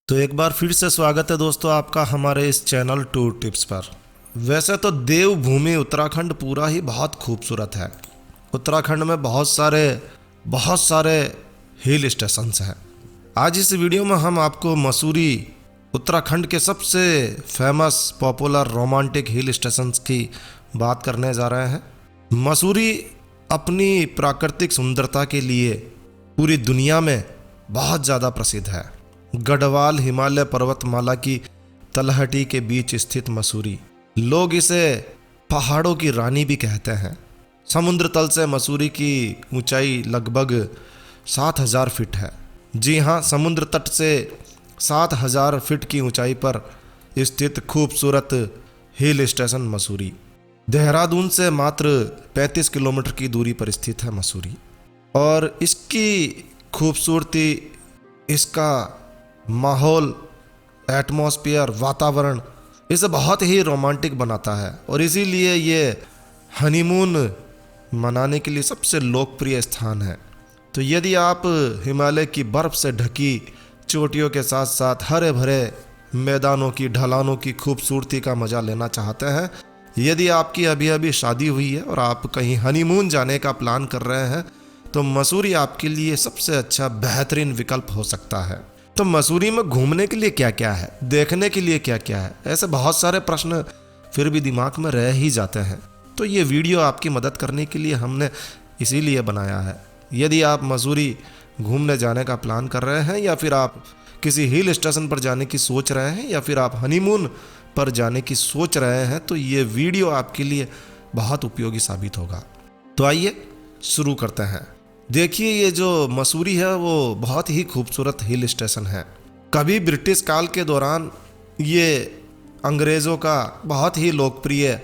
तो एक बार फिर से स्वागत है दोस्तों आपका हमारे इस चैनल टूर टिप्स पर। वैसे तो देवभूमि उत्तराखंड पूरा ही बहुत खूबसूरत है। उत्तराखंड में बहुत सारे हिल स्टेशंस हैं। आज इस वीडियो में हम आपको मसूरी, उत्तराखंड के सबसे famous popular romantic hill stations की बात करने जा रहे हैं। मसूरी अपनी प्राकृतिक सुंदरता के लिए पूरी दुनिया में बहुत ज़्यादा प्रसिद्ध है। गढ़वाल हिमालय पर्वतमाला की तलहटी के बीच स्थित मसूरी, लोग इसे पहाड़ों की रानी भी कहते हैं। समुद्र तल से मसूरी की ऊंचाई लगभग 7,000 फीट है। जी हाँ, समुद्र तट से 7,000 फीट की ऊंचाई पर स्थित खूबसूरत हिल स्टेशन मसूरी। देहरादून से मात्र 35 किलोमीटर की दूरी पर स्थित है मसूरी। और इसकी खूबसूरती, इसका माहौल, एटमॉस्फेयर, वातावरण इसे बहुत ही रोमांटिक बनाता है और इसीलिए ये हनीमून मनाने के लिए सबसे लोकप्रिय स्थान है। तो यदि आप हिमालय की बर्फ़ से ढकी चोटियों के साथ साथ हरे भरे मैदानों की, ढलानों की खूबसूरती का मज़ा लेना चाहते हैं, यदि आपकी अभी अभी शादी हुई है और आप कहीं हनीमून जाने का प्लान कर रहे हैं, तो मसूरी आपके लिए सबसे अच्छा बेहतरीन विकल्प हो सकता है। तो मसूरी में घूमने के लिए क्या क्या है, देखने के लिए क्या क्या है, ऐसे बहुत सारे प्रश्न फिर भी दिमाग में रह ही जाते हैं। तो ये वीडियो आपकी मदद करने के लिए हमने इसीलिए बनाया है। यदि आप मसूरी घूमने जाने का प्लान कर रहे हैं, या फिर आप किसी हिल स्टेशन पर जाने की सोच रहे हैं, या फिर आप हनीमून पर जाने की सोच रहे हैं, तो ये वीडियो आपके लिए बहुत उपयोगी साबित होगा। तो आइए शुरू करते हैं। देखिए, ये जो मसूरी है वो बहुत ही खूबसूरत हिल स्टेशन है। कभी ब्रिटिश काल के दौरान ये अंग्रेज़ों का बहुत ही लोकप्रिय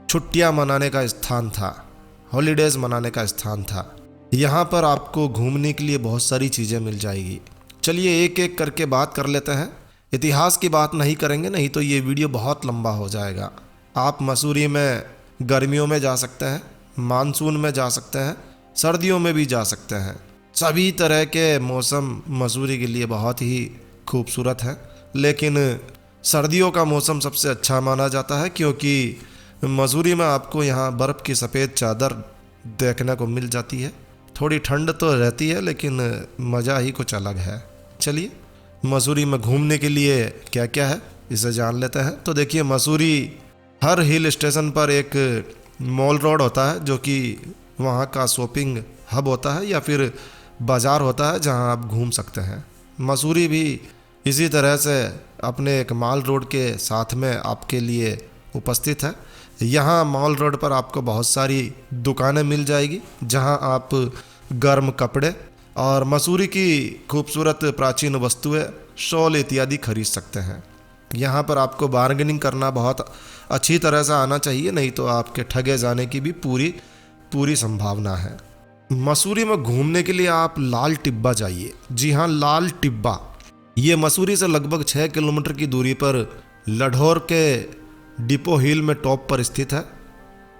छुट्टियां मनाने का स्थान था, हॉलीडेज़ मनाने का स्थान था। यहाँ पर आपको घूमने के लिए बहुत सारी चीज़ें मिल जाएगी। चलिए एक एक करके बात कर लेते हैं। इतिहास की बात नहीं करेंगे, नहीं तो ये वीडियो बहुत लंबा हो जाएगा। आप मसूरी में गर्मियों में जा सकते हैं, मानसून में जा सकते हैं, सर्दियों में भी जा सकते हैं। सभी तरह के मौसम मसूरी के लिए बहुत ही खूबसूरत है। लेकिन सर्दियों का मौसम सबसे अच्छा माना जाता है, क्योंकि मसूरी में आपको यहाँ बर्फ़ की सफ़ेद चादर देखने को मिल जाती है। थोड़ी ठंड तो रहती है, लेकिन मज़ा ही कुछ अलग है। चलिए मसूरी में घूमने के लिए क्या क्या है इसे जान लेते हैं। तो देखिए, मसूरी हर हिल स्टेशन पर एक मॉल रोड होता है, जो कि वहाँ का शॉपिंग हब होता है या फिर बाज़ार होता है जहाँ आप घूम सकते हैं। मसूरी भी इसी तरह से अपने एक मॉल रोड के साथ में आपके लिए उपस्थित है। यहाँ मॉल रोड पर आपको बहुत सारी दुकानें मिल जाएगी, जहाँ आप गर्म कपड़े और मसूरी की खूबसूरत प्राचीन वस्तुएं, शॉल इत्यादि खरीद सकते हैं। यहाँ पर आपको बार्गेनिंग करना बहुत अच्छी तरह से आना चाहिए, नहीं तो आपके ठगे जाने की भी पूरी संभावना है। मसूरी में घूमने के लिए आप लाल टिब्बा जाइए। जी हाँ, लाल टिब्बा ये मसूरी से लगभग 6 किलोमीटर की दूरी पर लढौर के डिपो हिल में टॉप पर स्थित है।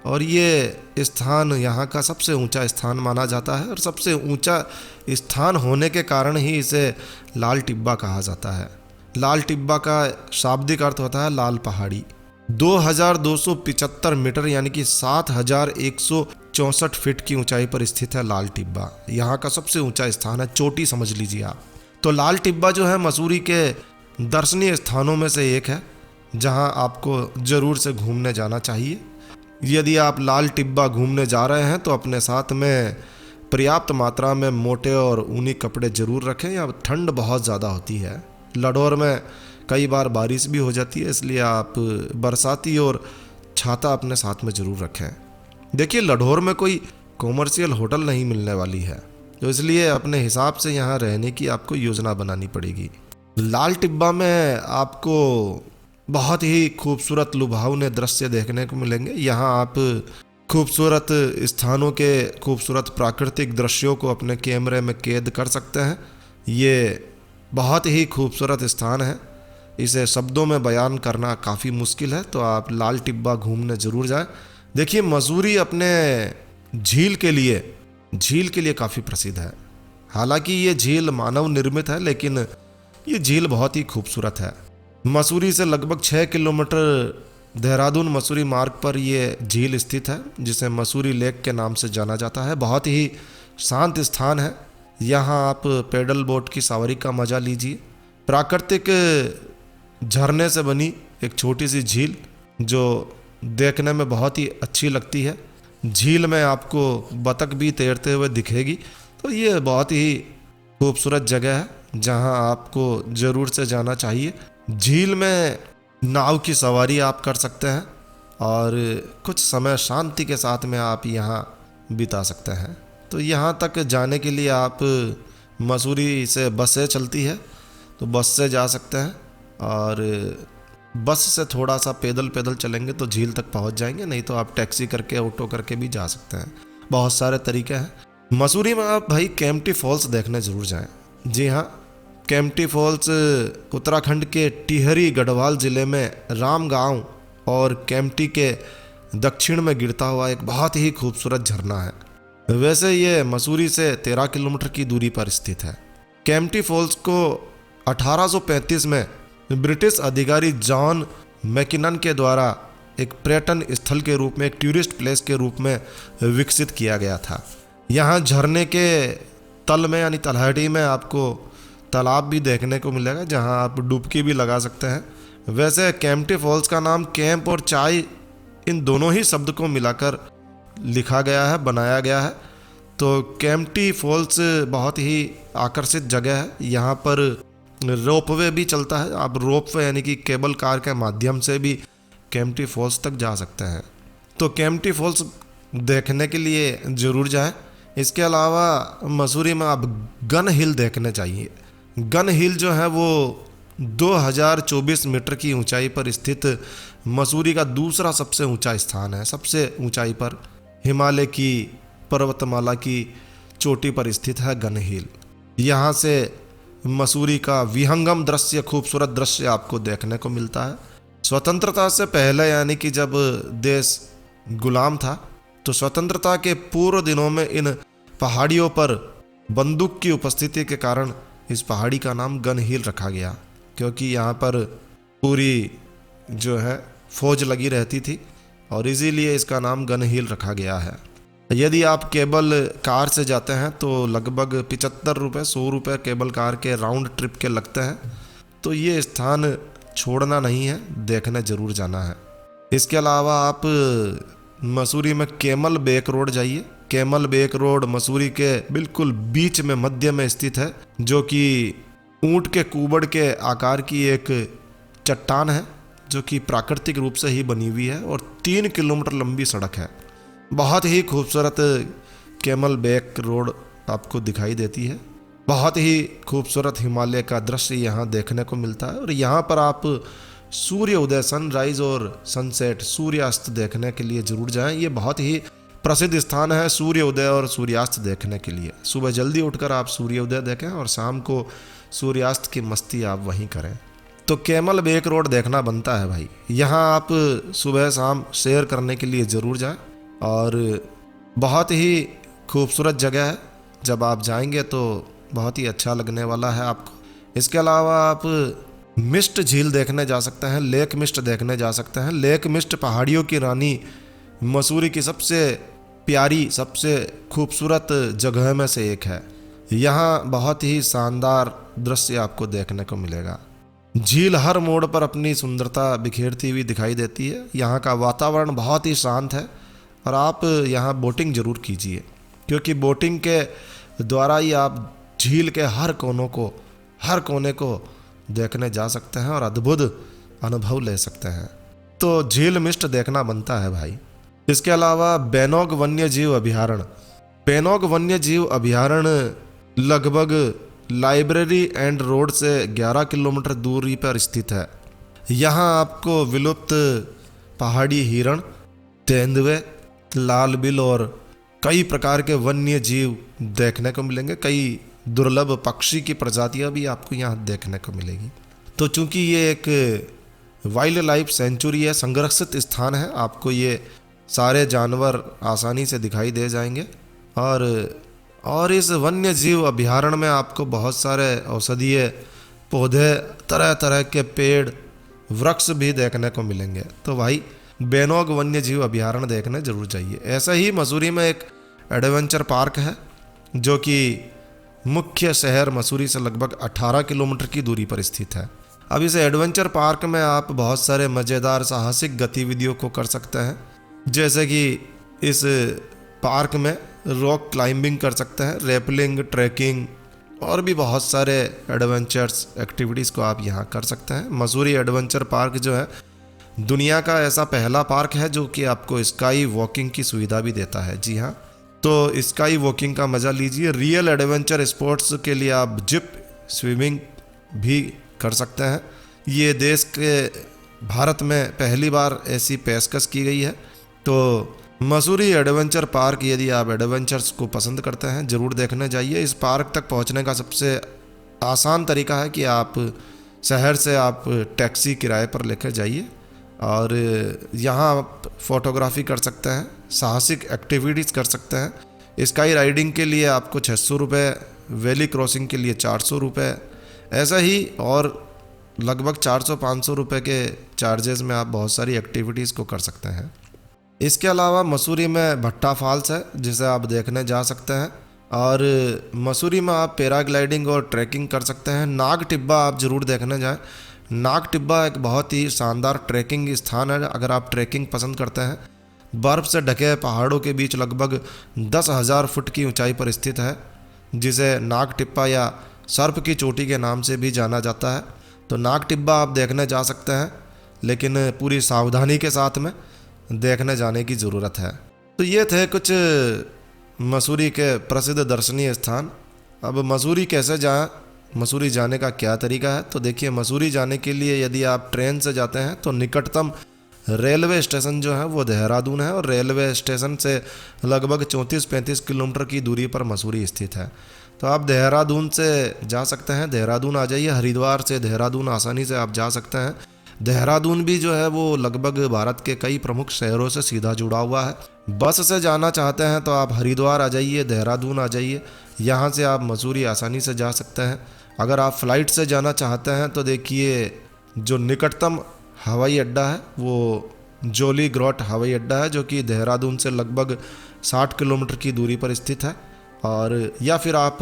और ये स्थान यहाँ का सबसे ऊंचा स्थान माना जाता है, और सबसे ऊंचा स्थान होने के कारण ही इसे लाल टिब्बा कहा जाता है। लाल टिब्बा का शाब्दिक अर्थ होता है लाल पहाड़ी। 2275 मीटर यानी कि 7,164 फीट की ऊंचाई पर स्थित है लाल टिब्बा। यहाँ का सबसे ऊंचा स्थान है, चोटी समझ लीजिए आप। तो लाल टिब्बा जो है मसूरी के दर्शनीय स्थानों में से एक है, जहाँ आपको ज़रूर से घूमने जाना चाहिए। यदि आप लाल टिब्बा घूमने जा रहे हैं तो अपने साथ में पर्याप्त मात्रा में मोटे और ऊनी कपड़े ज़रूर रखें, या ठंड बहुत ज़्यादा होती है। लढौर में कई बार बारिश भी हो जाती है, इसलिए आप बरसाती और छाता अपने साथ में ज़रूर रखें। देखिए, लढौर में कोई कॉमर्शियल होटल नहीं मिलने वाली है, तो इसलिए अपने हिसाब से यहाँ रहने की आपको योजना बनानी पड़ेगी। लाल टिब्बा में आपको बहुत ही खूबसूरत लुभावने दृश्य देखने को मिलेंगे। यहाँ आप खूबसूरत स्थानों के खूबसूरत प्राकृतिक दृश्यों को अपने कैमरे में कैद कर सकते हैं। ये बहुत ही खूबसूरत स्थान है, इसे शब्दों में बयान करना काफ़ी मुश्किल है। तो आप लाल टिब्बा घूमने ज़रूर जाएं। देखिए, मसूरी अपने झील के लिए काफ़ी प्रसिद्ध है। हालांकि ये झील मानव निर्मित है, लेकिन ये झील बहुत ही खूबसूरत है। मसूरी से लगभग 6 किलोमीटर देहरादून मसूरी मार्ग पर ये झील स्थित है, जिसे मसूरी लेक के नाम से जाना जाता है। बहुत ही शांत स्थान है। यहाँ आप पैडल बोट की सवारी का मजा लीजिए। प्राकृतिक झरने से बनी एक छोटी सी झील जो देखने में बहुत ही अच्छी लगती है। झील में आपको बतख भी तैरते हुए दिखेगी। तो ये बहुत ही खूबसूरत जगह है जहाँ आपको ज़रूर से जाना चाहिए। झील में नाव की सवारी आप कर सकते हैं और कुछ समय शांति के साथ में आप यहाँ बिता सकते हैं। तो यहाँ तक जाने के लिए आप मसूरी से बसें चलती है, तो बस से जा सकते हैं, और बस से थोड़ा सा पैदल चलेंगे तो झील तक पहुँच जाएंगे, नहीं तो आप टैक्सी करके ऑटो करके भी जा सकते हैं। बहुत सारे तरीके हैं। मसूरी में आप भाई केम्प्टी फॉल्स देखने ज़रूर जाएं। जी हाँ, केम्प्टी फॉल्स उत्तराखंड के टिहरी गढ़वाल ज़िले में राम गांव और केम्प्टी के दक्षिण में गिरता हुआ एक बहुत ही खूबसूरत झरना है। वैसे ये मसूरी से 13 किलोमीटर की दूरी पर स्थित है। केम्प्टी फॉल्स को 1835 में ब्रिटिश अधिकारी जॉन मैकिनन के द्वारा एक पर्यटन स्थल के रूप में, एक टूरिस्ट प्लेस के रूप में विकसित किया गया था। यहाँ झरने के तल में यानी तलहटी में आपको तालाब भी देखने को मिलेगा जहाँ आप डुबकी भी लगा सकते हैं। वैसे केम्प्टी फॉल्स का नाम कैंप और चाय इन दोनों ही शब्द को मिलाकर लिखा गया है, बनाया गया है। तो केम्प्टी फॉल्स बहुत ही आकर्षित जगह है। यहाँ पर रोपवे भी चलता है। आप रोपवे यानी कि केबल कार के माध्यम से भी केम्प्टी फॉल्स तक जा सकते हैं। तो केम्प्टी फॉल्स देखने के लिए ज़रूर जाएं। इसके अलावा मसूरी में आप गन हिल देखने चाहिए। गन हिल जो है वो 2024 मीटर की ऊंचाई पर स्थित मसूरी का दूसरा सबसे ऊंचा स्थान है। सबसे ऊंचाई पर हिमालय की पर्वतमाला की चोटी पर स्थित है गन हिल। यहाँ से मसूरी का विहंगम दृश्य, खूबसूरत दृश्य आपको देखने को मिलता है। स्वतंत्रता से पहले यानी कि जब देश गुलाम था, तो स्वतंत्रता के पूर्व दिनों में इन पहाड़ियों पर बंदूक की उपस्थिति के कारण इस पहाड़ी का नाम गन हिल रखा गया, क्योंकि यहाँ पर पूरी जो है फौज लगी रहती थी और इसीलिए इसका नाम गन हिल रखा गया है। यदि आप केबल कार से जाते हैं तो लगभग 75 रुपये 100 रुपये केबल कार के राउंड ट्रिप के लगते हैं। तो ये स्थान छोड़ना नहीं है, देखने ज़रूर जाना है। इसके अलावा आप मसूरी में कैमल बेक रोड जाइए। कैमल बेक रोड मसूरी के बिल्कुल बीच में, मध्य में स्थित है, जो कि ऊंट के कुबड़ के आकार की एक चट्टान है, जो कि प्राकृतिक रूप से ही बनी हुई है और 3 किलोमीटर लंबी सड़क है। बहुत ही खूबसूरत कैमल बेक रोड आपको दिखाई देती है। बहुत ही खूबसूरत हिमालय का दृश्य यहाँ देखने को मिलता है। और यहाँ पर आप सूर्य उदय, सनराइज और सनसेट, सूर्यास्त देखने के लिए ज़रूर जाएं। ये बहुत ही प्रसिद्ध स्थान है सूर्य उदय और सूर्यास्त देखने के लिए। सुबह जल्दी उठकर आप सूर्य उदय देखें और शाम को सूर्यास्त की मस्ती आप वहीं करें। तो कैमल बेक रोड देखना बनता है भाई। यहाँ आप सुबह शाम सैर करने के लिए ज़रूर जाएं और बहुत ही खूबसूरत जगह है। जब आप जाएंगे तो बहुत ही अच्छा लगने वाला है आपको। इसके अलावा आप मिस्ट झील देखने जा सकते हैं, लेक मिस्ट देखने जा सकते हैं। लेक मिस्ट पहाड़ियों की रानी मसूरी की सबसे प्यारी, सबसे खूबसूरत जगह में से एक है। यहाँ बहुत ही शानदार दृश्य आपको देखने को मिलेगा। झील हर मोड़ पर अपनी सुंदरता बिखेरती हुई दिखाई देती है। यहाँ का वातावरण बहुत ही शांत है और आप यहाँ बोटिंग ज़रूर कीजिए, क्योंकि बोटिंग के द्वारा ही आप झील के हर कोने को देखने जा सकते हैं और अद्भुत अनुभव ले सकते हैं। तो झील मिस्ट देखना बनता है भाई। इसके अलावा बैनोग वन्य जीव अभयारण्य। बैनोग वन्य जीव अभयारण्य लगभग लाइब्रेरी एंड रोड से 11 किलोमीटर दूरी पर स्थित है। यहाँ आपको विलुप्त पहाड़ी हिरण, तेंदुए, लाल बिल और कई प्रकार के वन्य जीव देखने को मिलेंगे। कई दुर्लभ पक्षी की प्रजातियां भी आपको यहाँ देखने को मिलेगी। तो चूंकि ये एक वाइल्ड लाइफ सेंचुरी है, संरक्षित स्थान है, आपको ये सारे जानवर आसानी से दिखाई दे जाएंगे। और इस वन्य जीव अभयारण्य में आपको बहुत सारे औषधीय पौधे, तरह तरह के पेड़, वृक्ष भी देखने को मिलेंगे। तो भाई बेनोग वन्य जीव अभयारण्य देखने जरूर चाहिए। ऐसा ही मसूरी में एक एडवेंचर पार्क है जो कि मुख्य शहर मसूरी से लगभग 18 किलोमीटर की दूरी पर स्थित है। अब इस एडवेंचर पार्क में आप बहुत सारे मज़ेदार साहसिक गतिविधियों को कर सकते हैं, जैसे कि इस पार्क में रॉक क्लाइंबिंग कर सकते हैं, रैपलिंग, ट्रैकिंग और भी बहुत सारे एडवेंचर्स एक्टिविटीज़ को आप यहाँ कर सकते हैं। मसूरी एडवेंचर पार्क जो है दुनिया का ऐसा पहला पार्क है जो कि आपको स्काई वॉकिंग की सुविधा भी देता है। जी हाँ, तो स्काई वॉकिंग का मज़ा लीजिए। रियल एडवेंचर स्पोर्ट्स के लिए आप जिप स्विमिंग भी कर सकते हैं। ये देश के भारत में पहली बार ऐसी पेशकश की गई है। तो मसूरी एडवेंचर पार्क, यदि आप एडवेंचर्स को पसंद करते हैं, ज़रूर देखने जाइए। इस पार्क तक पहुंचने का सबसे आसान तरीका है कि आप शहर से आप टैक्सी किराए पर लेकर जाइए और यहाँ आप फोटोग्राफी कर सकते हैं, साहसिक एक्टिविटीज़ कर सकते हैं। स्काई राइडिंग के लिए आपको 600 रुपये, वैली क्रॉसिंग के लिए 400 रुपये, ऐसा ही और लगभग 400-500 रुपये के चार्जेस में आप बहुत सारी एक्टिविटीज़ को कर सकते हैं। इसके अलावा मसूरी में भट्टा फॉल्स है जिसे आप देखने जा सकते हैं, और मसूरी में आप पैराग्लाइडिंग और ट्रैकिंग कर सकते हैं। नाग टिब्बा आप ज़रूर देखने जाएं। नाग टिब्बा एक बहुत ही शानदार ट्रैकिंग स्थान है। अगर आप ट्रैकिंग पसंद करते हैं, बर्फ़ से ढके पहाड़ों के बीच लगभग 10,000 फुट की ऊंचाई पर स्थित है, जिसे नाग टिब्बा या सर्प की चोटी के नाम से भी जाना जाता है। तो नाग टिब्बा आप देखने जा सकते हैं, लेकिन पूरी सावधानी के साथ में देखने जाने की ज़रूरत है। तो ये थे कुछ मसूरी के प्रसिद्ध दर्शनीय स्थान। अब मसूरी कैसे जाएं, मसूरी जाने का क्या तरीका है? तो देखिए, मसूरी जाने के लिए यदि आप ट्रेन से जाते हैं तो निकटतम रेलवे स्टेशन जो है वो देहरादून है, और रेलवे स्टेशन से लगभग 34-35 किलोमीटर की दूरी पर मसूरी स्थित है। तो आप देहरादून से जा सकते हैं, देहरादून आ जाइए। हरिद्वार से देहरादून आसानी से आप जा सकते हैं। देहरादून भी जो है वो लगभग भारत के कई प्रमुख शहरों से सीधा जुड़ा हुआ है। बस से जाना चाहते हैं तो आप हरिद्वार आ जाइए, देहरादून आ जाइए, यहाँ से आप मसूरी आसानी से जा सकते हैं। अगर आप फ्लाइट से जाना चाहते हैं तो देखिए, जो निकटतम हवाई अड्डा है वो जोली ग्रोट हवाई अड्डा है, जो कि देहरादून से लगभग 60 किलोमीटर की दूरी पर स्थित है। और या फिर आप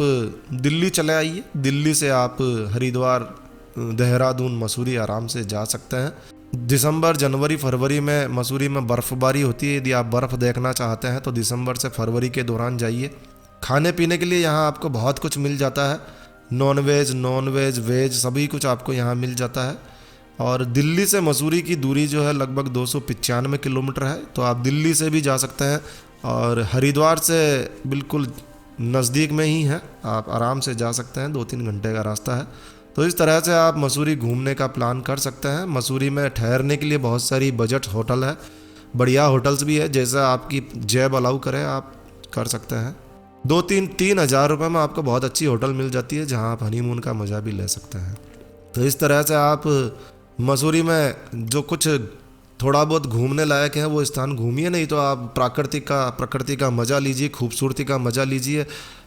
दिल्ली चले आइए, दिल्ली से आप हरिद्वार, देहरादून, मसूरी आराम से जा सकते हैं। दिसंबर, जनवरी, फरवरी में मसूरी में बर्फ़बारी होती है। यदि आप बर्फ़ देखना चाहते हैं तो दिसंबर से फरवरी के दौरान जाइए। खाने पीने के लिए यहाँ आपको बहुत कुछ मिल जाता है, नॉन वेज, वेज सभी कुछ आपको यहाँ मिल जाता है। और दिल्ली से मसूरी की दूरी जो है लगभग 295 किलोमीटर है, तो आप दिल्ली से भी जा सकते हैं। और हरिद्वार से बिल्कुल नज़दीक में ही है, आप आराम से जा सकते हैं, 2-3 घंटे का रास्ता है। तो इस तरह से आप मसूरी घूमने का प्लान कर सकते हैं। मसूरी में ठहरने के लिए बहुत सारी बजट होटल है, बढ़िया होटल्स भी है, जैसा आपकी जेब अलाउ करे आप कर सकते हैं। 2-3 हज़ार रुपये में आपको बहुत अच्छी होटल मिल जाती है, जहां आप हनीमून का मज़ा भी ले सकते हैं। तो इस तरह से आप मसूरी में जो कुछ थोड़ा बहुत घूमने लायक है वो स्थान घूमिए, नहीं तो आप प्रकृति का मज़ा लीजिए, खूबसूरती का मज़ा लीजिए।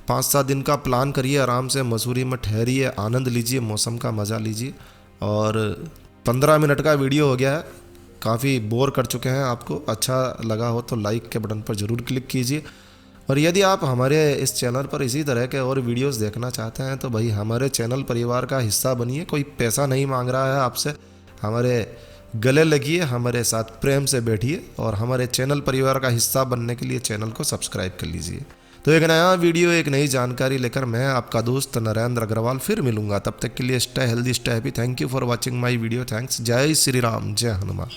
5-7 दिन का प्लान करिए, आराम से मसूरी में ठहरिए, आनंद लीजिए, मौसम का मज़ा लीजिए। और 15 मिनट का वीडियो हो गया है, काफ़ी बोर कर चुके हैं आपको। अच्छा लगा हो तो लाइक के बटन पर ज़रूर क्लिक कीजिए। और यदि आप हमारे इस चैनल पर इसी तरह के और वीडियोस देखना चाहते हैं तो भाई हमारे चैनल परिवार का हिस्सा बनिए। कोई पैसा नहीं मांग रहा है आपसे, हमारे गले लगिए, हमारे साथ प्रेम से बैठिए और हमारे चैनल परिवार का हिस्सा बनने के लिए चैनल को सब्सक्राइब कर लीजिए। तो एक नया वीडियो, एक नई जानकारी लेकर मैं आपका दोस्त नरेंद्र अग्रवाल फिर मिलूंगा। तब तक के लिए stay healthy, stay happy. Thank you for watching my video. Thanks. जय श्री राम, जय हनुमान।